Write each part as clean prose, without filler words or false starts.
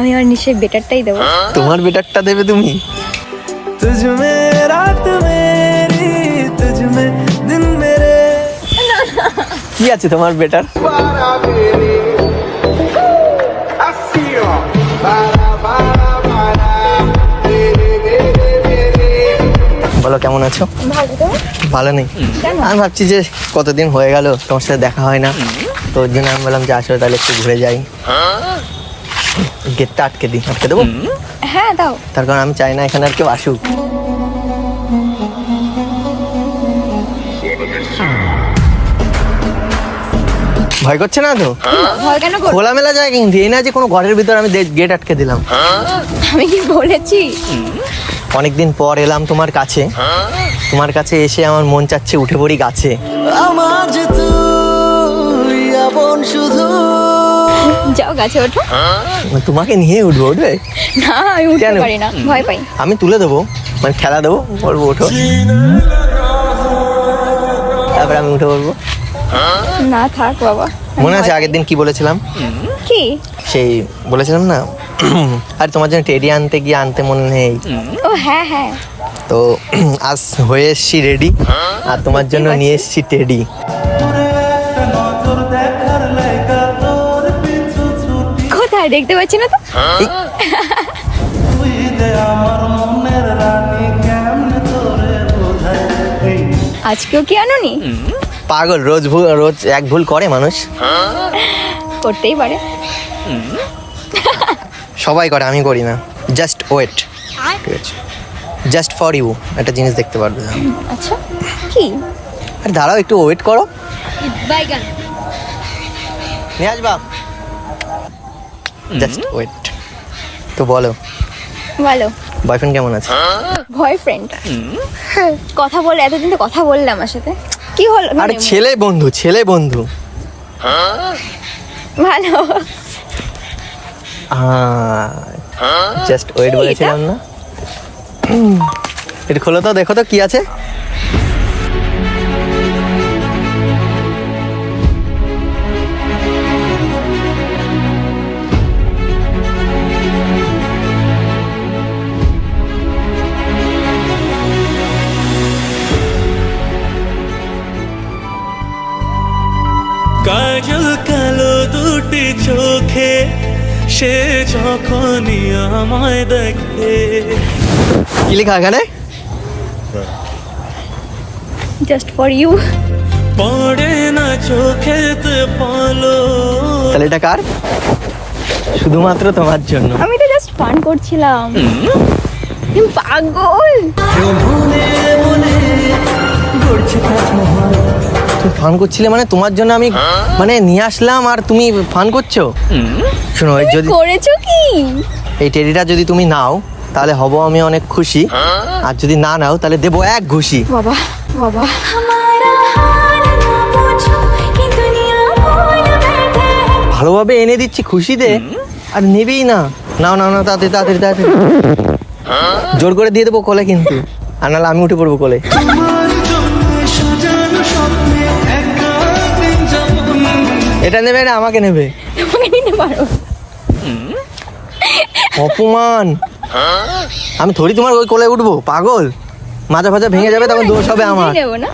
আমি আমার নিশ্চয়ই বেটারটাই দেবো। তোমার বেটারটা দেবে তুমি? तुझमें रात मेरी तुझमें दिन मेरे। কি আছে তোমার বেটার? বলো কেমন আছো? ভালো নেই। আমি ভাবছি যে কতদিন হয়ে গেল তোমার সাথে দেখা হয় না, তো ওর জন্য আমি বললাম যে আসলে তাহলে একটু ঘুরে যাই। গেটটা আটকে দিই, আটকে দেবো? হ্যাঁ দাও। তার কারণ আমি চাই না এখানে আর কেউ আসুক। ভয় করছে না তো? ভয় কেন করবো? খোলামেলা জায়গা কিন্তু, এই না যে কোনো ঘরের ভিতর আমি গেট আটকে দিলাম। আমি কি বলেছি? অনেকদিন পর এলাম তোমার কাছে, তোমার কাছে এসে আমার মন চাচ্ছে উঠে পড়ি গাছে। আমার যে তুই আপন শুধু। যাও গাছে ওঠো। তোমাকে নিয়ে উঠবো? উঠবে না আমি উঠতে কেন? পারি না, ভয় পাই। আমি তুলে দেবো, মানে খেলা দেবো, বলবো ওঠো, তারপরে আমি উঠে পড়বো। না থাক বাবা। মনে আছে আগের দিন কি বলেছিলাম? কি? সেই বলেছিলাম না আর তোমার জন্য টেডি আনতে গিয়ে আনতে মনে নেই? ও হ্যাঁ হ্যাঁ। তো আজ হয়ে এসছি রেডি, আর তোমার জন্য নিয়ে এসছি টেডি। কোথায় দেখতে পাচ্ছি না তো? আজকেও কি আনোনি? পাগল, রোজ এক ভুল করে মানুষ। করতেই পারে। সবাই করে, আমি করি না। জাস্ট ওয়েট, ঠিক আছে? জাস্ট ফর ইউ একটা জিনিস দেখতে পারবে। আচ্ছা কি? আর দাঁড়াও, একটু ওয়েট করো, বাইগান নিয়ে আসবা। Just wait. তো বলো, বলো। বয়ফ্রেন্ড কেমন আছে? বয়ফ্রেন্ড কথা বলে, এতদিন তো কথা বললে আমার সাথে, কি হলো? আরে ছেলে বন্ধু, ছেলে বন্ধু। ভালো। জাস্ট ওয়েট বলেছিলাম না? এটা খোলো তো, দেখো তো কি আছে। কাজল কালো দুটি চোখে সে যখনই আমায় দেখে। কি লেখা এখানে? Just for you. পড়ে না চোখেতে পলো। তাহলে এটা কার? শুধুমাত্র তোমার জন্য। আমি তো জাস্ট ফান করছিলাম। তুমি পাগল। তুমি ফান করছিলে মানে? তোমার জন্য আমি মানে নিয়ে আসলাম আর তুমি ফান করছো? শোনো, যদি করেছো কি? এই টেডিটা যদি তুমি নাও তাহলে হব আমি অনেক খুশি, আর যদি না নাও তাহলে দেবো এক ঘুষি। বাবা বাবা। ভালোভাবে এনে দিচ্ছি খুশিতে, আর নেবেই না। নাও নাও নাও, তাড়াতাড়ি তাড়াতাড়ি তাড়াতাড়ি। জোর করে দিয়ে দেবো কোলে কিন্তু, আর নাহলে আমি উঠে পড়বো কোলে। এটা নেবে না আমাকে নেবে? তোমাকে নিতে পারো। অপমান। আমি থোড়ি তোমার ওই কোলে উঠবো, পাগল। মাজা ফাজা ভেঙে যাবে, তখন দোষ হবে আমার। নেবো না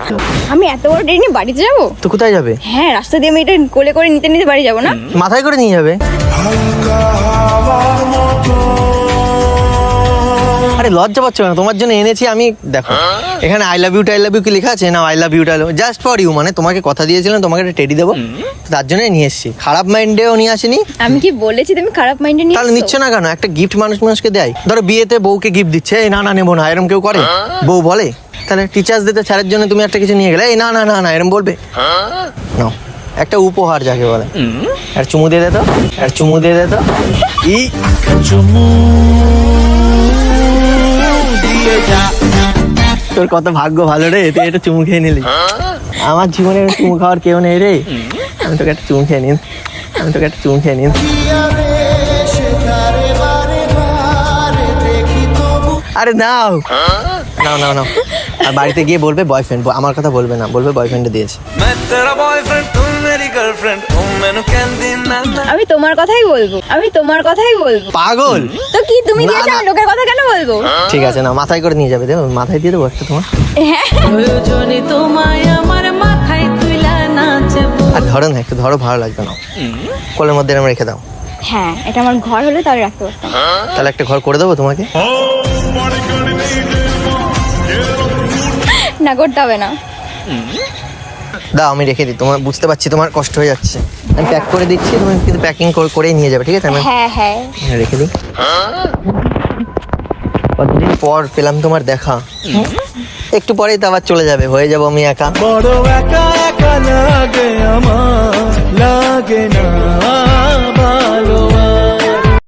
আমি, এত বড় ট্রেন নিয়ে বাড়িতে যাবো? তো কোথায় যাবে? হ্যাঁ রাস্তা দিয়ে আমি এটা কোলে করে নিতে নিতে বাড়ি যাবো না? মাথায় করে নিয়ে যাবে। আরে লজ্জা পাচ্ছ না? তোমার জন্য এনেছি আমি। দেখো এখানে আই লাভ ইউ কি লেখা আছে না? I love you just for you, মানে তোমাকে কথা দিয়েছিলাম তোমাকে একটা টেডি দেবো, তার জন্যই নিয়ে এসেছি। খারাপ মাইন্ডেও নিয়ে আসিনি। আমি কি বলেছি তুমি খারাপ মাইন্ডে নিয়ে তাহলে নিচ্ছ না কেন? একটা গিফট মানুষকে দেয়। ধরো বিয়েতে বউকে গিফট দিচ্ছে, এই না না নেবো না, এরকম কেউ করে? বউ বলে? তাহলে টিচার্স ডেতে স্যারের জন্য তুমি একটা কিছু নিয়ে গেলে, এই না না না না এরকম বলবে? নাও, একটা উপহার যাকে বলে। আর চুমু দিয়ে দে তো, আর চুমু দিয়ে দে তো। ই তোর কত ভাগ্য ভালো রে, তুই এটা চুমু খেয়ে নিলি। আমার জীবনে চুমু খাওয়ার কেউ নেই রে। আমি তোকে একটা চুমু খেয়ে নিন, আমি তোকে একটা চুমু খেয়ে নিন। আরে নাও নাও নাও নাও, আর বাড়িতে গিয়ে বলবে বয়ফ্রেন্ড, আমার কথা বলবে না, বলবে বয়ফ্রেন্ডে দিয়েছে। मैं तेरा बॉयफ्रेंड तुम मेरी गर्लफ्रेंड ओ मैनू कहंदी ना ना আমি তোমার কথাই বলবো, আমি তোমার কথাই বলবো। পাগল। তো কি তুমি না, দিয়েছো, না। আমি লোকের কথা কেন বলবো? ঠিক আছে না, মাথায় করে নিয়ে যাবে, দেবো মাথায় দিয়ে দেবো একটা তোমার। হ্যাঁ প্রয়োজনে তোমায় আমার মাথায় তুইলা নাচবো। আর ধরো না, একটু ধরো, ভালো লাগবে না, কোলের মধ্যে এরম রেখে দাও। হ্যাঁ, এটা আমার ঘর হলে তাহলে রাখতে পারতাম। তাহলে একটা ঘর করে দেবো তোমাকে। না, করতে হবে না। দাও আমি রেখে দিই, তোমার বুঝতে পারছি তোমার কষ্ট হয়ে যাচ্ছে, আমি প্যাক করে দিচ্ছি, তুমি কিন্তু প্যাকিং করেই নিয়ে যাবে, ঠিক আছে? আমি হ্যাঁ হ্যাঁ রেখে দিই। কতদিন পর পেলাম তোমার দেখা, একটু পরেই তো আবার চলে যাবে, হয়ে যাবো আমি একা। বড় একা একা লাগে আমার, লাগে না ভালো